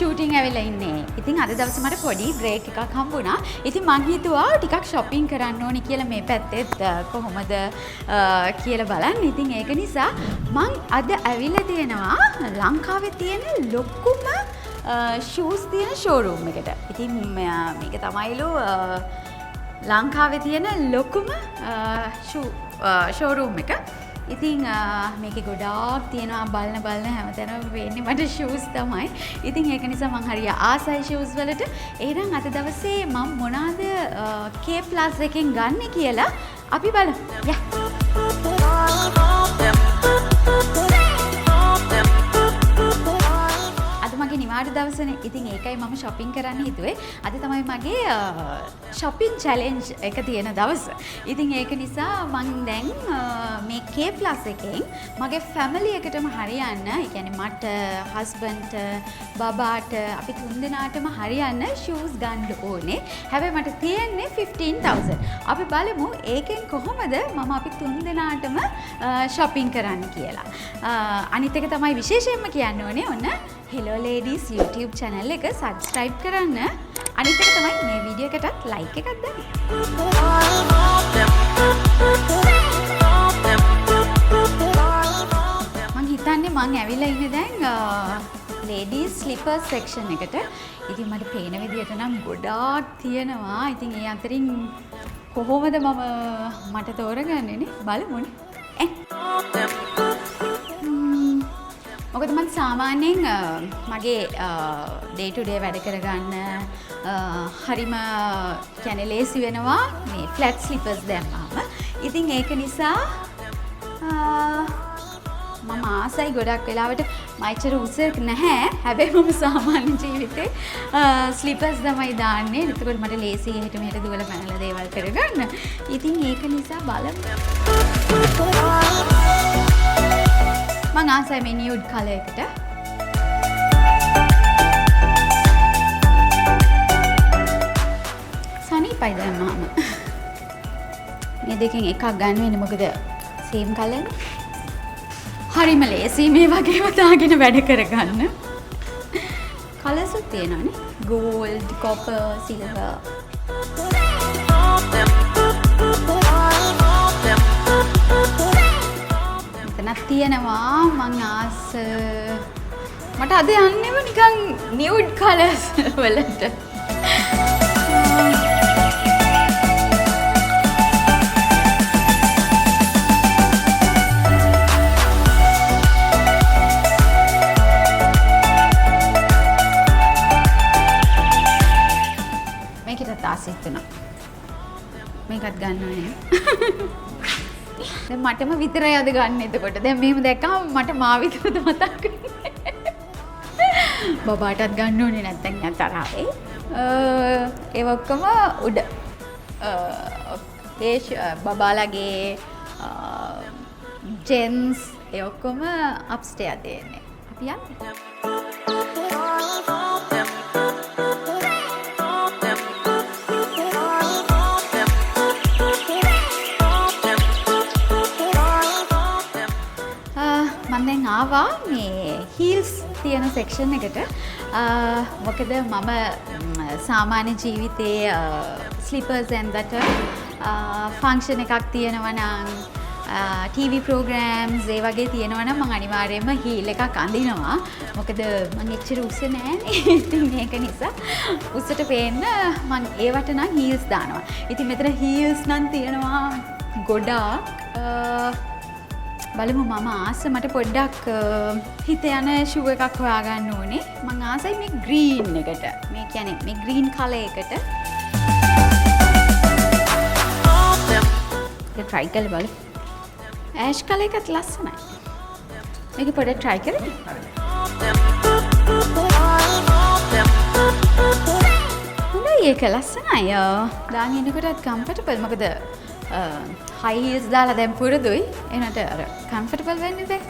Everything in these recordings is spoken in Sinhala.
ෂූටින් ඇවිල්ලා ඉන්නේ. ඉතින් අද දවසේ මට පොඩි බ්‍රේක් එකක් හම්බුණා. ඉතින් මං හිතුවා ටිකක් shopping කරන්න ඕනි කියලා මේ පැත්තෙත් කොහොමද කියලා බලන්න. ඉතින් ඒක නිසා මං අද ඇවිල්ලා තියෙනවා ලංකාවේ තියෙන ලොකුම shoes තියෙන showroom එකට. ඉතින් මේක තමයිලු ලංකාවේ තියෙන ලොකුම showroom එක. ඉතින් මේකේ ගොඩාක් තියෙනවා බලන හැමතැනම වෙන්නේ මට shoes තමයි. ඉතින් ඒක නිසා මං හරිය ආසයි shoes වලට. එහෙනම් අද දවසේ මම මොනවාද K+ එකෙන් ගන්න කියලා අපි බලමු. අද මගේ නිවාඩු දවසනේ. ඉතින් ඒකයි මම shopping කරන්න හිතුවේ. අද තමයි මගේ shopping challenge එක තියෙන දවස. ඉතින් ඒක නිසා මං දැන් මේ K+ එකෙන් මගේ family එකටම හරියන්න, ඒ කියන්නේ මට, husband, බබාට අපි තුන්දෙනාටම හරියන්න shoes ගන්න ඕනේ. හැබැයි මට තියෙන්නේ 15000. අපි බලමු ඒකෙන් කොහොමද මම අපි තුන්දෙනාටම shopping කරන්න කියලා. අනිත් එක තමයි විශේෂයෙන්ම කියන්න ඕනේ ඔන්න Hello Ladies YouTube channel එක subscribe කරන්න. අනිත් එක තමයි මේ වීඩියෝ එකටත් like එකක් දාන්න. මං හිතන්නේ මං ඇවිල්ලා ඉන්නේ දැන් ladies slippers section එකට. ඉතින් මට පේන විදියට නම් ගොඩාක් තියෙනවා. ඉතින් ඒ අතරින් කොහොමද මට තෝරගන්නේ නේ? බලමුනේ. මොකද මම සාමාන්‍යයෙන් මගේ day to day වැඩ කරගන්න හරිම කියන්නේ ලේසි වෙනවා මේ flat slippers දැම්මම. ඉතින් ඒක නිසා මම ආසයි ගොඩක් වෙලාවට මයිචර උසක් නැහැ. හැබැයි මම සාමාන්‍ය ජීවිතේ ස්ලිපර්ස් තමයි දාන්නේ. එතකොට මට ලේසි එහෙට මෙහෙට දුවලා පැනලා දේවල් කරගන්න. ඉතින් ඒක නිසා බලමු. මං ආසයි මේ නියුඩ් කලර් එකට. සනීපයි දැම්මාම. මේ දෙකෙන් එකක් ගන්න වෙන්නේ මොකද සේම් කලර් නේ. හරිම ලේසි මේ වගේම දාගෙන වැඩ කරගන්න. කලර්ස් උත් තියෙනවානේ. gold, copper, silver. මෙතනක් තියෙනවා මං ආස. මට අද යන්නේම නිකන් nude colors වලට. මේකත් ගන්න ඕනේ. දැන් මටම විතරයි අද ගන්න. එතකොට දැන් මෙහෙම දැක්කම මට මා විතරද මතක් වෙන්නේ. බබාටත් ගන්න ඕනේ නැත්නම් යා තරහේ. ඒ ඔක්කොම උඩ. බබාලගේ ජෙන්ස් ඒ ඔක්කොම අප්ස්ටේර් දෙන්නේ. අපි යන්නේ. දැන් ආවා මේ හීල්ස් තියෙන සෙක්ෂන් එකට. මොකද මම සාමාන්‍ය ජීවිතයේ ස්ලිපර්ස් ඇන්දට ෆන්ක්ෂන් එකක් තියෙනවා නම් TV programs ඒ වගේ තියෙනවා නම් මම අනිවාර්යයෙන්ම හීල් එකක් අඳිනවා. මොකද මම එච්චර උස නෑනේ. ඉතින් ඒක නිසා උසට පේන්න මම ඒවට නම් හීල්ස් දානවා. ඉතින් මෙතන හීල්ස් නම් තියෙනවා ගොඩාක්. බලමු මම ආස මට පොඩ්ඩක් හිත යන ෂූ එකක් හොයාගන්න ඕනේ. මම ආසයි මේ ග්‍රීන් එකට. මේ කියන්නේ මේ ග්‍රීන් කලර් එකට. ඒක try කරලා බලමු. ඇෂ් කලර් එකත් ලස්සනයි. මේක පොඩ්ඩක් try කරමු. හොඳයි ඒක ලස්සනයි. දාගෙන ඉන්නකොටත් comfortable. මොකද high heels දාලා දැන් පුරුදුයි. එනට අර comfortable වෙන්නේ බෑ.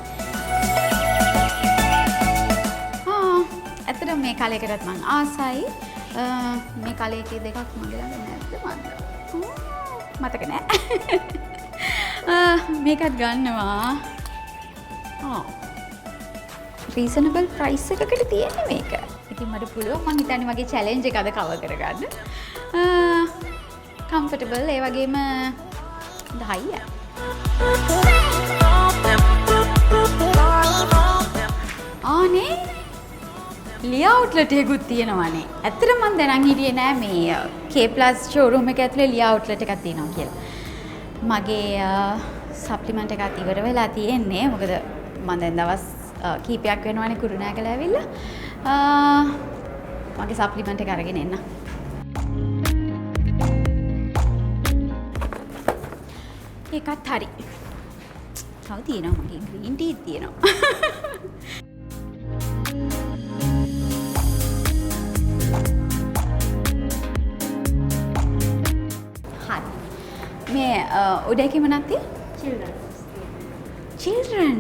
ඇත්තට මේ කලයකටත් මම ආසයි. මේ කලයකේ දෙකක් මගේ ළඟ නැද්ද මන්ද? මතක නෑ. මේකත් ගන්නවා. රීසනබල් ප්‍රයිස් එකකට තියෙන්නේ මේක. ඉතින් මට පුළුවන් මං හිතන්නේ මගේ චැලෙන්ජ් එක අද කවර් කරගන්න. කම්ෆර්ටබල් ඒ වගේම හයිය. ආනේ ලියා අවුට්ලට් එකකුත් තියෙනවානේ. ඇත්තටම මම දැනන් හිටියේ නෑ මේ K+ showroom එක ඇතුලේ ලියා අවුට්ලට් එකක් තියෙනවා කියලා. මගේ සප්ලිමන්ට් එකත් ඉවර වෙලා තියෙන්නේ. මොකද මම දැන් දවස් කීපයක් වෙනවානේ කුරුණෑගල ඇවිල්ලා. මගේ සප්ලිමන්ට් එක අරගෙන එන්න. ඒකත් හරි. තව තියෙනවා මගේ ග්‍රීන් ටී තියෙනවා. හරි. මේ උඩේකේ මොනවද තියෙන්නේ? Children.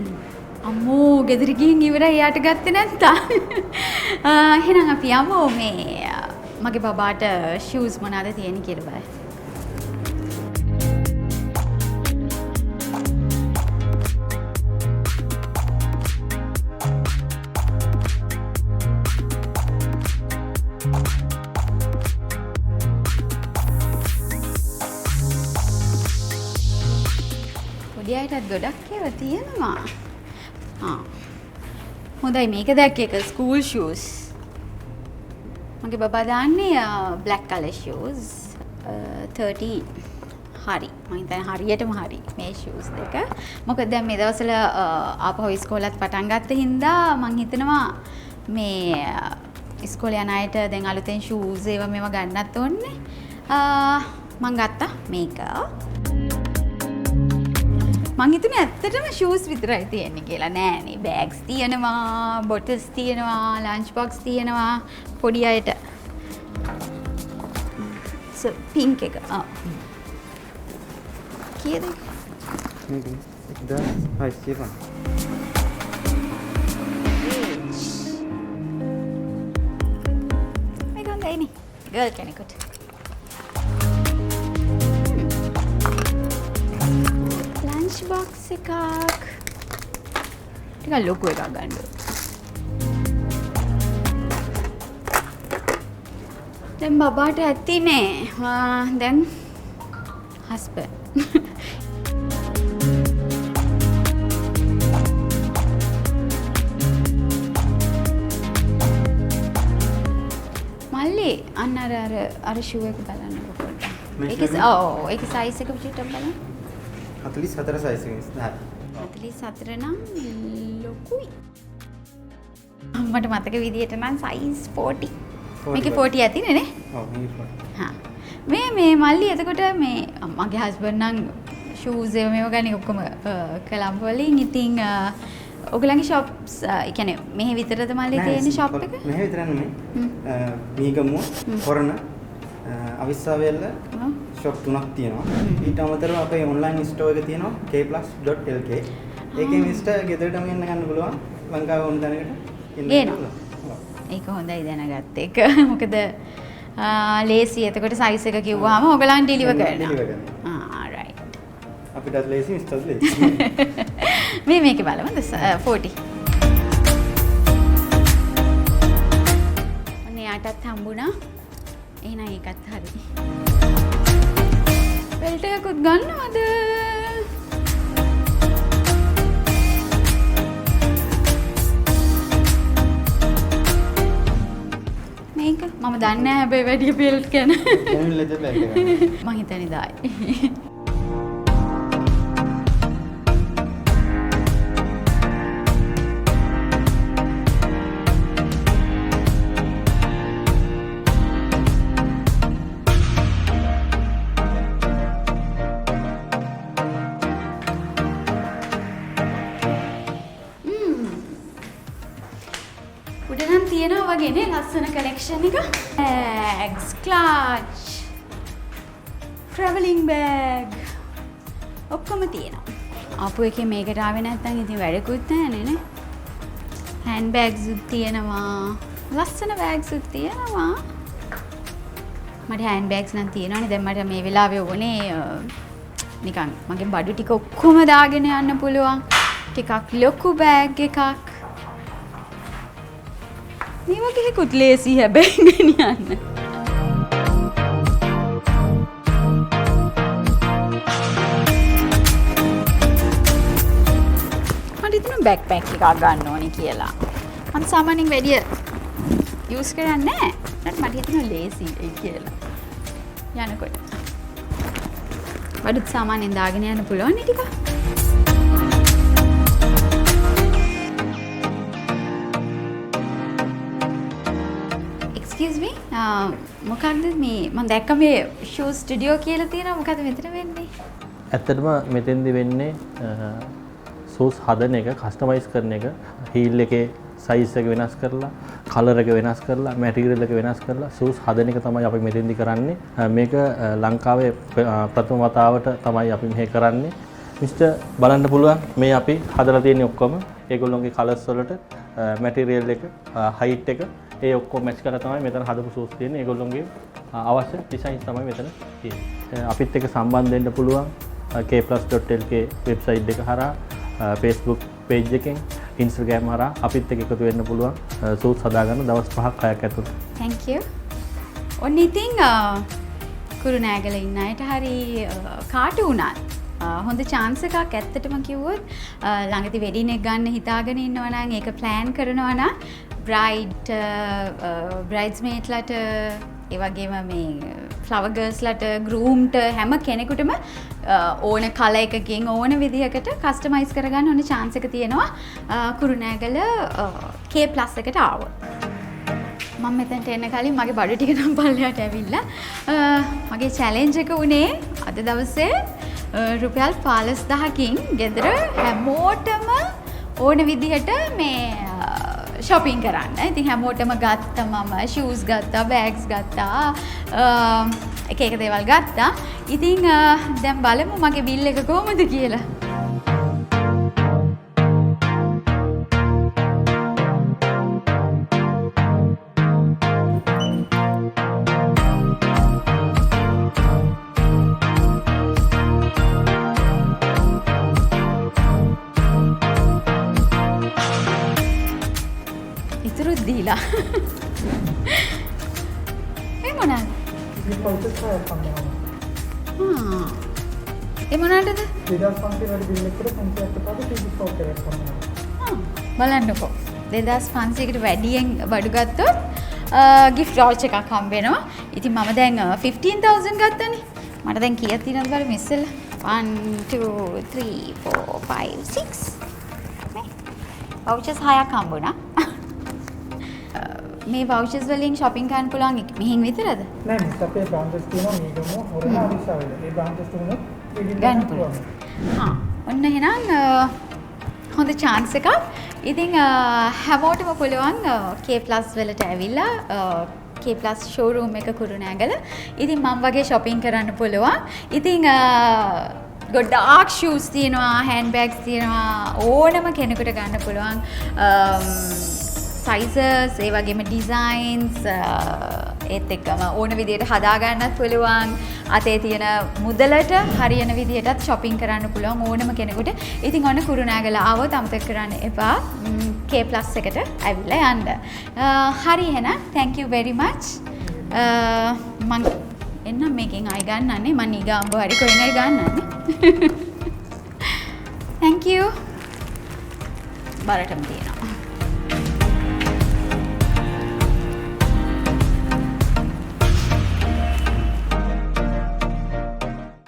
අම්මෝ ගෙදර ගිහින් ඉවරයි යාට ගත්තේ නැත්තා. එහෙනම් අපි යමු මේ මගේ බබාට shoes මොනවාද තියෙන්නේ කියලා බලන්න. පොඩි අයටත් ගොඩක් ඒවා තියෙනවා. හොඳයි මේක දැක්ක එක ස්කූල් shoes. මගේ බබා දාන්නේ black color shoes 30. හරි. මම හිතන්නේ හරියටම හරි මේ shoes දෙක. මොකද දැන් මේ දවස්වල ආපහු ඉස්කෝලේත් පටන් ගත්ත හින්දා මම හිතනවා මේ ඉස්කෝලේ යන අයට දැන් අලුතෙන් shoes ඒවා මේවා ගන්නත් ඕනේ. මම ගත්තා මේක. මං හිතුනේ ඇත්තටම shoes විතරයි තියෙන්නේ කියලා. නෑනේ. bags තියෙනවා, bottles තියෙනවා, lunch box තියෙනවා පොඩි අයට. pink එක. කීයද? මේක 1500. මේක හොඳයිනේ. girl කෙනෙකුට. box එකක් ටිකක් ලොකු එකක් ගන්න ඕනේ. දැන් බබාට ඇතිනේ. දැන් husband. මල්ලි අන්න අර shoe එක බලන්නකො පොඩ්ඩක්. ඒක size එක විදිහට බලන්න. 44 size එකක්. 44 නම් ලොකුයි. මට මතක විදියට නම් size 40. මේකේ 40 ඇතිනේ නේ? ඔව් මේක 40. හා. මේ මල්ලි එතකොට මේ මගේ husband නම් shoes ඒව මේව ගන්නේ ඔක්කොම කොළඹ වලින්. ඉතින් ඔයගලගේ shops ඒ කියන්නේ මෙහි විතරද මල්ලි තියෙන shop එක? මෙහි විතර නෙමෙයි. මීගමුව, හොරණ, අවිස්සාවේල්ල shop 3ක් තියෙනවා. ඊට අමතරව අපේ online store එක තියෙනවා k+.lk. ඒකෙන් මිස්ටර් ගෙදරටම එන්න ගන්න පුළුවන්. ලංකාවේ ඕන තැනකට එන්න පුළුවන්. ඒක හොඳයි දැනගත්ත එක. මොකද ලේසි. එතකොට size එක කිව්වහම ඔයගලන් ඩෙලිවර් කරනවා. right. අපිටත් ලේසි මිස්ටර්ත් ලේසි. මේකේ බලමු 40. ඔන්න යාටත් හම්බුණා. එහෙනම් ඒකත් හරි. බෙල්ට් එකකුත් ගන්නවද? මේක මම දන්නේ නැහැ හැබැයි වැඩි බෙල්ට් ගැන. දැන් ලෙදර් බෑග් එක. මං හිතන්නේ දායි. උඩනම් තියෙනවා වගේනේ ලස්සන කලෙක්ෂන් එක. bags, clutch, traveling bag. ඔක්කොම තියෙනවා. ආපු එකේ මේකට ආවේ නැත්නම් ඉතින් වැඩකුත් නැහැ නේ. හෑන්ඩ් බෑග්ස් උත් තියෙනවා. ලස්සන බෑග්ස් උත් තියෙනවා. මට හෑන්ඩ් බෑග්ස් නම් තියෙනවානේ. දැන් මට මේ වෙලාවේ ඕනේ නිකන් මගේ බඩු ටික ඔක්කොම දාගෙන යන්න පුළුවන්. ටිකක් ලොකු බෑග් එකක්. මේ වගේකුත් ලේසි හැබැයි ගෙනියන්න. මට හිතුණා බෑග් පැක් එකක් ගන්න ඕනේ කියලා. මම සාමාන්‍යයෙන් වැඩි යූස් කරන්නේ නැහැ. මට හිතුණා ලේසි ඒ කියලා. යනකොට. බඩුත් සාමාන්‍යයෙන් දාගෙන යන්න පුළුවන් නේ ටික. Excuse me. මොකක්ද මේ මම දැක්ක මේ shoe studio කියලා තියෙනවා. මොකද මෙතන වෙන්නේ? ඇත්තටම මෙතෙන්දි වෙන්නේ shoes හදන එක, customize කරන එක, heel එකේ size එක වෙනස් කරලා, color එක වෙනස් කරලා, material එක වෙනස් කරලා shoes හදන එක තමයි අපි මෙතෙන්දි කරන්නේ. මේක ලංකාවේ ප්‍රථම වතාවට තමයි අපි මෙහෙ කරන්නේ. මිස්ටර් බලන්න පුළුවන් මේ අපි හදලා තියෙන්නේ ඔක්කොම ඒගොල්ලෝගේ colors වලට material එක, height එක ඒ ඔක්කොම මැච් කරලා තමයි මෙතන හදපු shoes තියෙන්නේ. ඒගොල්ලෝගේ අවශ්‍ය designs තමයි මෙතන තියෙන්නේ. අපිත් එක්ක සම්බන්ධ වෙන්න පුළුවන් k+.lk website එක හරහා, Facebook page එකෙන්, Instagram හරහා අපිත් එක්ක එකතු වෙන්න පුළුවන්. shoes හදාගන්න දවස් 5ක් 6ක් ඇතුළත. Thank you. ඔන්න ඉතින් කුරුණෑගල ඉන්න අයට හරි කාට වුණත් හොඳ chance එකක් ඇත්තටම කිව්වොත් ළඟදී වෙඩින් එක ගන්න හිතාගෙන ඉන්නවා නම් ඒක plan කරනවා නම් bridesmaidලට ඒ වගේම මේ flower girlsලට groomට හැම කෙනෙකුටම ඕන කලර් එකකින් ඕන විදිහකට customize කරගන්න ඕන chance එක තියෙනවා කුරුණෑගල K+ එකට ආවොත්. මම මෙතනට එන්න කලින් මගේ බඩු ටික නම් පල්ලෙහාට ඇවිල්ලා මගේ challenge එක උනේ අද දවසේ රුපියල් 15000කින් ගෙදර හැමෝටම ඕන විදිහට මේ shopping කරන්න. ඉතින් හැමෝටම ගත්තා මම shoes ගත්තා, bags ගත්තා, එක එක දේවල් ගත්තා. ඉතින් දැන් බලමු මගේ bill එක කොහොමද කියලා. දීලා ඒ මොනවාද? මේ පෞචස් හයක් ගන්නවා. ඒ මොනවාටද? 2500 වල බිල් එකට 500ක් පාද ටිකට් වවුචර් එකක් ගන්නවා. බලන්නකෝ 2500කට වැඩියෙන් බඩු ගත්තොත් gift voucher එකක් හම්බ වෙනවා. ඉතින් මම දැන් 15000 ගත්තනේ. මට දැන් කීයක් තියෙනවද බලමු ඉස්සෙල්ලා. 1 2 3 4 5 6 නේ. vouchers 6ක් හම්බුණා. මේ vouchers වලින් shopping කරන්න පුළුවන් මෙහෙන් විතරද? නෑ මිස් අපේ branches තියෙනවා මේකම හොරම අවිස්සාවල. ඒ branches තුනත් ගන්න පුළුවන්. ඔන්න එහෙනම් හොඳ chance එකක්. ඉතින් හැමෝටම පුළුවන් K+ වලට ඇවිල්ලා K+ showroom එක කුරුණෑගල. ඉතින් මම වගේ shopping කරන්න පුළුවන්. ඉතින් ගොඩාක් shoes තියෙනවා, hand bags තියෙනවා. ඕනම කෙනෙකුට ගන්න පුළුවන්. sizes ඒ වගේම designs ඒත් එක්කම ඕන විදිහට හදා ගන්නත් පුළුවන්. අතේ තියෙන මුදලට හරියන විදිහටත් shopping කරන්න පුළුවන් ඕනම කෙනෙකුට. ඉතින් ඔන්න කුරුණෑගල ආවොත් අමතක කරන්න එපා K+ එකට ඇවිල්ලා යන්න. හරි එහෙනම් thank you very much. මං එන්නම් මේකෙන් ආයි ගන්නන්නේ. මං ඊගාඹ හරි කොහෙන් හරි ගන්නන්නේ. thank you. බරටම තියෙනවා.